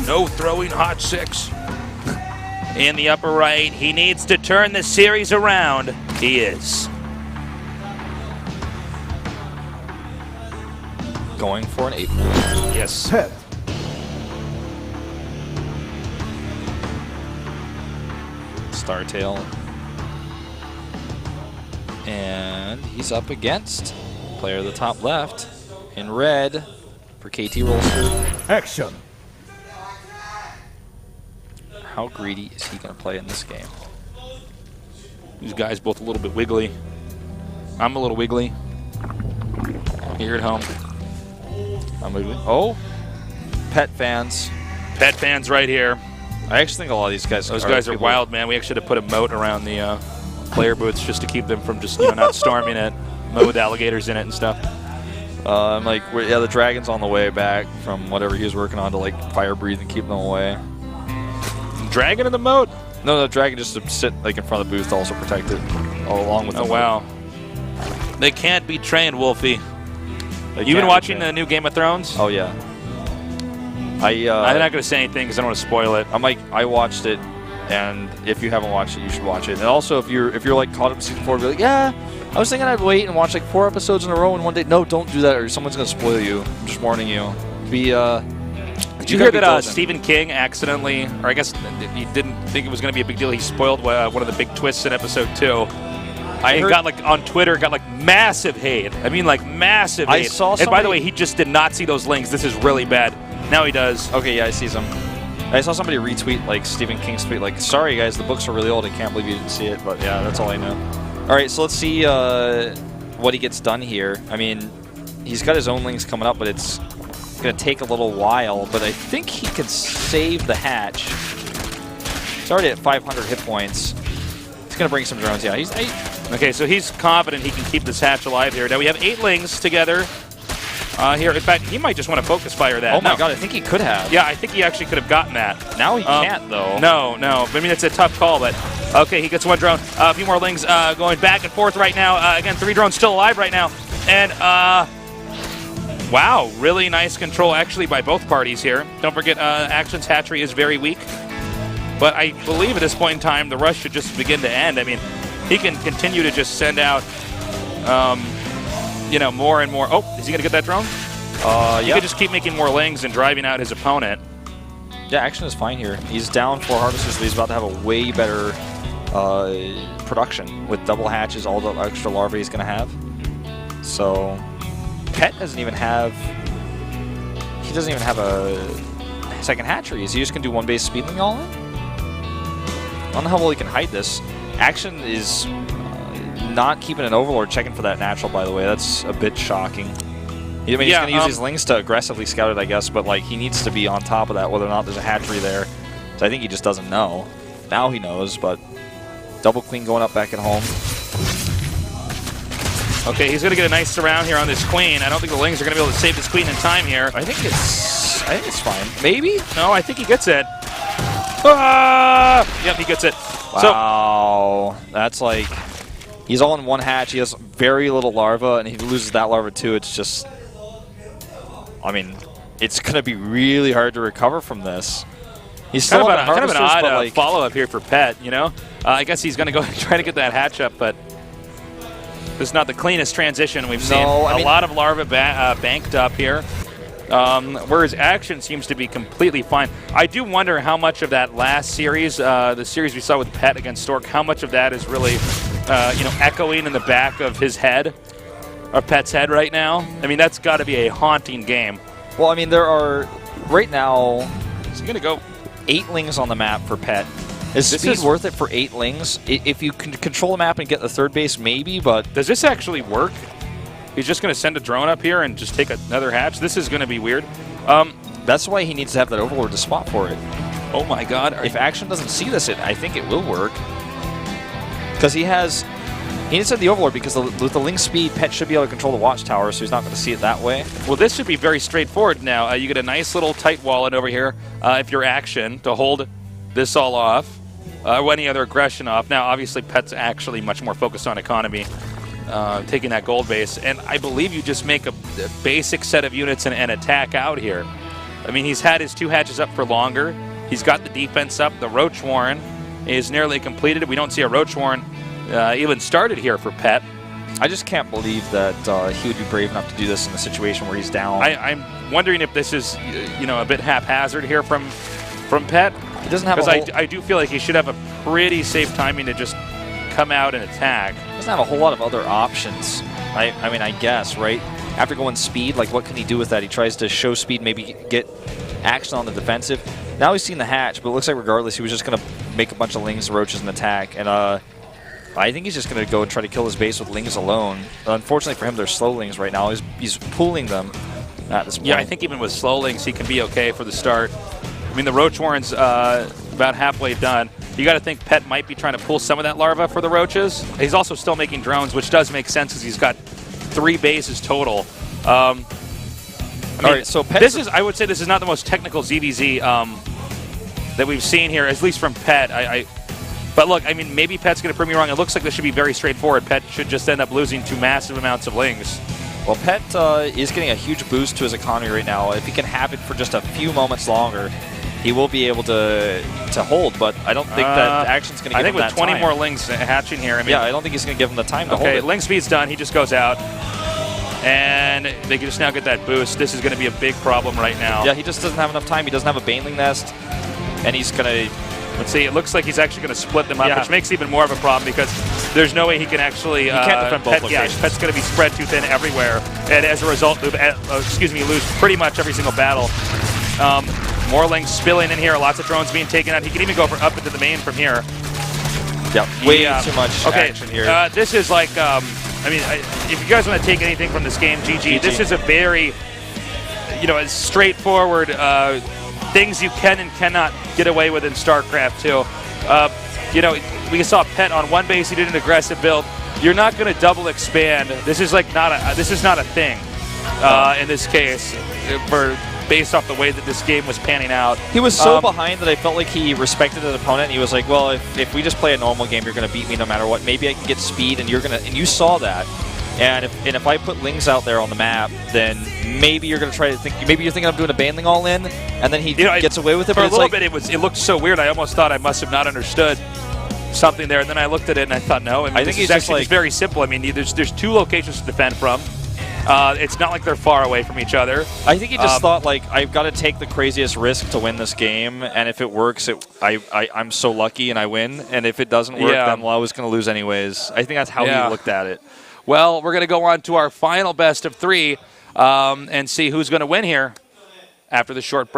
No throwing hot 6. In the upper right, he needs to turn the series around. He is. Going for an 8. Yes. Pet. Startail. And he's up against player of the top left in red for KT Rolster. Action. How greedy is he going to play in this game? These guys both a little bit wiggly. I'm a little wiggly. Here at home. I'm wiggly. Oh, Pet fans. Pet fans right here. I actually think a lot of these guys. Those guys are wild, man. We actually had to put a moat around the player booths just to keep them from just not storming it. Moat with alligators in it and stuff. I'm like, yeah, the dragon's on the way back from whatever he was working on to like fire breathe and keep them away. Dragon in the moat? No, the dragon just to sit like in front of the booth to also protect it, all along with. Oh the wow! They can't be trained, Wolfie. You been watching the new Game of Thrones? Oh yeah. I'm not going to say anything because I don't want to spoil it. I watched it, and if you haven't watched it, you should watch it. And also, if you're like caught up in season 4, be like, yeah, I was thinking I'd wait and watch like 4 episodes in a row in one day. No, don't do that, or someone's going to spoil you. I'm just warning you. Did you hear that Stephen King accidentally, or I guess he didn't think it was going to be a big deal, he spoiled one of the big twists in episode 2. I got like on Twitter, got like massive hate. I mean, like massive hate. I saw and by the way, he just did not see those links. This is really bad. Now he does. Okay, yeah, I see some. I saw somebody retweet like Stephen King's tweet, like, "Sorry guys, the books are really old. I can't believe you didn't see it." But yeah, that's all I know. All right, so let's see what he gets done here. I mean, he's got his own links coming up, but it's going to take a little while. But I think he can save the hatch. He's already at 500 hit points. He's going to bring some drones. Yeah, he's 8. Okay, so he's confident he can keep this hatch alive here. Now we have 8 lings together. Here, in fact, he might just want to focus fire that. Oh my god, I think he could have. Yeah, I think he actually could have gotten that. Now he can't, though. No. I mean, it's a tough call, but okay, he gets 1 drone. A few more lings going back and forth right now. Again, 3 drones still alive right now. And, wow, really nice control actually by both parties here. Don't forget, Action's hatchery is very weak. But I believe at this point in time, the rush should just begin to end. I mean, he can continue to just send out more and more. Oh, is he going to get that drone? He could just keep making more lings and driving out his opponent. Yeah, Action is fine here. He's down 4 harvesters, but he's about to have a way better production with double hatches, all the extra larvae he's going to have. So, Pet doesn't even have... He doesn't even have a second hatchery. Is he just going to do 1 base speedling all in? I don't know how well he can hide this. Action is... not keeping an Overlord checking for that natural, by the way. That's a bit shocking. I mean, he's going to use his lings to aggressively scout it, I guess, but like he needs to be on top of that, whether or not there's a hatchery there. So I think he just doesn't know. Now he knows, but double queen going up back at home. Okay, he's going to get a nice surround here on this queen. I don't think the lings are going to be able to save this queen in time here. I think it's fine. Maybe? No, I think he gets it. Yep, he gets it. Wow. So, that's like... He's all in 1 hatch. He has very little larva, and he loses that larva too. It's just... I mean, it's going to be really hard to recover from this. He's still kind of an odd like, follow-up here for Pet, you know? I guess he's going to go and try to get that hatch up, but this is not the cleanest transition we've seen. A lot of larvae banked up here, whereas Action seems to be completely fine. I do wonder how much of that last series, the series we saw with Pet against Stork, how much of that is really... echoing in the back of his head, or Pet's head right now. I mean, that's got to be a haunting game. Well, I mean, there are, right now, is he going to go 8 lings on the map for Pet. Is speed worth it for 8 lings? If you can control the map and get the 3rd base, maybe, but... Does this actually work? He's just going to send a drone up here and just take another hatch? This is going to be weird. That's why he needs to have that Overlord to spot for it. Oh my god. If Action doesn't see this, I think it will work. Because he needs to have the Overlord, because with the link speed, Pet should be able to control the watchtower, so he's not going to see it that way. Well, this should be very straightforward now. You get a nice little tight wall in over here if you're Action to hold this all off, or any other aggression off. Now, obviously, Pet's actually much more focused on economy, taking that gold base. And I believe you just make a basic set of units and attack out here. I mean, he's had his 2 hatches up for longer. He's got the defense up. The Roach Warren is nearly completed. We don't see a Roach Warren even started here for Pet. I just can't believe that he would be brave enough to do this in a situation where he's down. I'm wondering if this is, a bit haphazard here from Pet. He doesn't have because I do feel like he should have a pretty safe timing to just come out and attack. He doesn't have a whole lot of other options. I mean, I guess, right? After going speed, like, what can he do with that? He tries to show speed, maybe get action on the defensive. Now he's seen the hatch, but it looks like regardless, he was just going to make a bunch of Lings, Roaches, and attack. And I think he's just going to go and try to kill his base with Lings alone. Unfortunately for him, they're slow Lings right now. He's pooling them at this point. Yeah, I think even with slow Lings, he can be okay for the start. I mean, the Roach Warren's about halfway done. You got to think Pet might be trying to pull some of that larva for the Roaches. He's also still making drones, which does make sense because he's got 3 bases total. I mean, all right, so Pet I would say this is not the most technical ZVZ that we've seen here, at least from Pet. But look, I mean, maybe Pet's going to prove me wrong. It looks like this should be very straightforward. Pet should just end up losing to massive amounts of Lings. Well, Pet is getting a huge boost to his economy right now. If he can have it for just a few moments longer, he will be able to hold, but I don't think that action's going to give him that time. I think with 20 more Lings hatching here, I mean... Yeah, I don't think he's going to give him the time to hold it. Okay, Ling speed's done. He just goes out. And they can just now get that boost. This is going to be a big problem right now. Yeah, he just doesn't have enough time. He doesn't have a Baneling Nest, and he's going to... Let's see, it looks like he's actually going to split them up, which makes even more of a problem because there's no way he can actually... He can't defend both locations. Yeah, Pet's going to be spread too thin everywhere. And as a result, lose pretty much every single battle. More Lings spilling in here, lots of drones being taken out. He can even go up into the main from here. Yeah, way too much action here. This is like, I mean, if you guys want to take anything from this game, GG. This is a very, a straightforward things you can and cannot get away with in StarCraft II. We saw Pet on one base. He did an aggressive build. You're not going to double expand. This is like not a thing in this case based off the way that this game was panning out. He was so behind that I felt like he respected his opponent. He was like, well, if we just play a normal game, you're going to beat me no matter what. Maybe I can get speed, and you saw that. And if I put Lings out there on the map, then maybe you're going to try to think. Maybe you're thinking I'm doing a Baneling all in, and then he gets away with it. For a little bit, it looked so weird. I almost thought I must have not understood something there, and then I looked at it and I thought, no. I think it's actually just very simple. I mean, there's 2 locations to defend from. It's not like they're far away from each other. I think he just thought, like, I've got to take the craziest risk to win this game, and if it works, I'm so lucky and I win, and if it doesn't work, then I was going to lose anyways. I think that's how he looked at it. Well, we're going to go on to our final best of 3 and see who's going to win here after the short break.